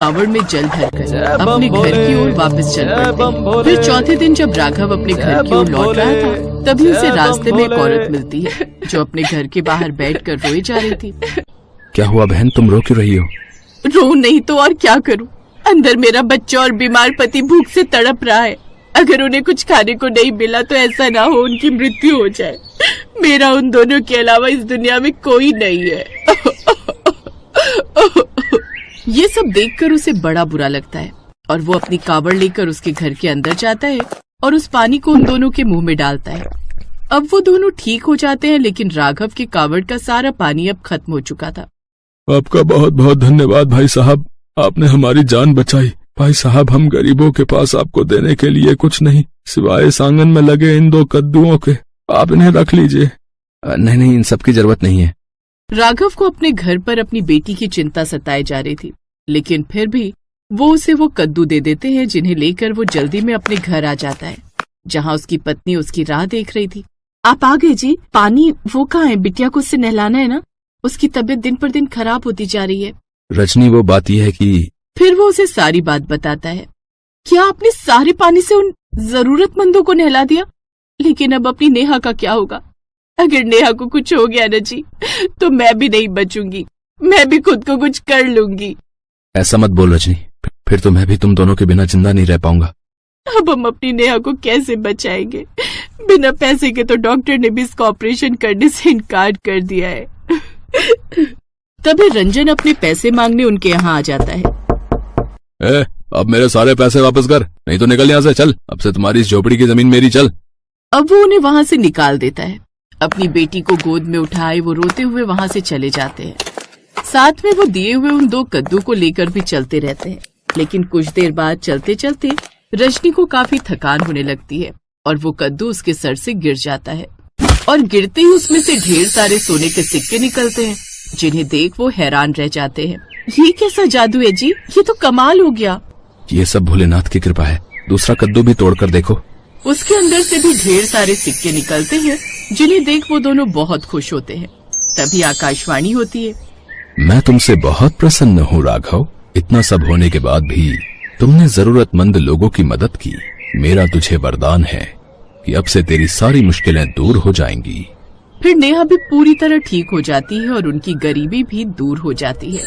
कावड़ में जल भरकर अपने घर की ओर वापस चल पड़ते। फिर चौथे दिन जब राघव अपने घर की ओर लौट रहा था, तभी उसे रास्ते में एक औरत मिलती है जो अपने घर के बाहर बैठकर रोए जा रही थी। क्या हुआ बहन, तुम रो क्यों रही हो? रो नहीं तो और क्या करूं? अंदर मेरा बच्चा और बीमार पति भूख से तड़प रहा है। अगर उन्हें कुछ खाने को नहीं मिला तो ऐसा ना हो उनकी मृत्यु हो जाए। मेरा उन दोनों के अलावा इस दुनिया में कोई नहीं है। ये सब देखकर उसे बड़ा बुरा लगता है और वो अपनी कावड़ लेकर उसके घर के अंदर जाता है और उस पानी को उन दोनों के मुंह में डालता है। अब वो दोनों ठीक हो जाते हैं, लेकिन राघव के कावड़ का सारा पानी अब खत्म हो चुका था। आपका बहुत बहुत धन्यवाद भाई साहब, आपने हमारी जान बचाई। भाई साहब, हम गरीबों के पास आपको देने के लिए कुछ नहीं सिवाय इस आंगन में लगे इन 2 कद्दुओं के, आप इन्हें रख लीजिए। नहीं, इन सब की जरूरत नहीं है। राघव को अपने घर पर अपनी बेटी की चिंता सताई जा रही थी, लेकिन फिर भी वो उसे वो कद्दू दे देते हैं, जिन्हें लेकर वो जल्दी में अपने घर आ जाता है, जहाँ उसकी पत्नी उसकी राह देख रही थी। आप आ गए जी? पानी वो कहाँ है? बिटिया को उससे नहलाना है ना, उसकी तबीयत दिन पर दिन खराब होती जा रही है। रजनी, वो बात यह है कि... फिर वो उसे सारी बात बताता है। क्या आपने सारे पानी से उन जरूरतमंदों को नहला दिया? लेकिन अब अपनी नेहा का क्या होगा? अगर नेहा को कुछ हो गया ना जी, तो मैं भी नहीं बचूंगी, मैं भी खुद को कुछ कर लूंगी। ऐसा मत बोल रजनी, फिर तो मैं भी तुम दोनों के बिना जिंदा नहीं रह पाऊंगा। अब हम अपनी नेहा को कैसे बचाएंगे? बिना पैसे के तो डॉक्टर ने भी इसका ऑपरेशन करने से इनकार कर दिया है। तभी रंजन अपने पैसे मांगने उनके यहाँ आ जाता है। अब मेरे सारे पैसे वापस कर, नहीं तो निकल यहाँ से, चल। अब से तुम्हारी इस झोपड़ी की जमीन मेरी, चल। अब वो उन्हें वहाँ से निकाल देता है। अपनी बेटी को गोद में उठाए वो रोते हुए वहाँ से चले जाते हैं। साथ में वो दिए हुए उन 2 कद्दू को लेकर भी चलते रहते हैं। लेकिन कुछ देर बाद चलते चलते रजनी को काफी थकान होने लगती है और वो कद्दू उसके सर से गिर जाता है और गिरते ही उसमें से ढेर सारे सोने के सिक्के निकलते हैं, जिन्हें देख वो हैरान रह जाते हैं। ये कैसा जादू है जी? ये तो कमाल हो गया। ये सब भोलेनाथ की कृपा है। दूसरा कद्दू भी तोड़कर देखो। उसके अंदर से भी ढेर सारे सिक्के निकलते हैं, जिन्हें देख वो दोनों बहुत खुश होते हैं। तभी आकाशवाणी होती है। मैं तुमसे बहुत प्रसन्न हूँ राघव, इतना सब होने के बाद भी तुमने जरूरतमंद लोगों की मदद की। मेरा तुझे वरदान है कि अब से तेरी सारी मुश्किलें दूर हो जाएंगी। फिर नेहा भी पूरी तरह ठीक हो जाती है और उनकी गरीबी भी दूर हो जाती है।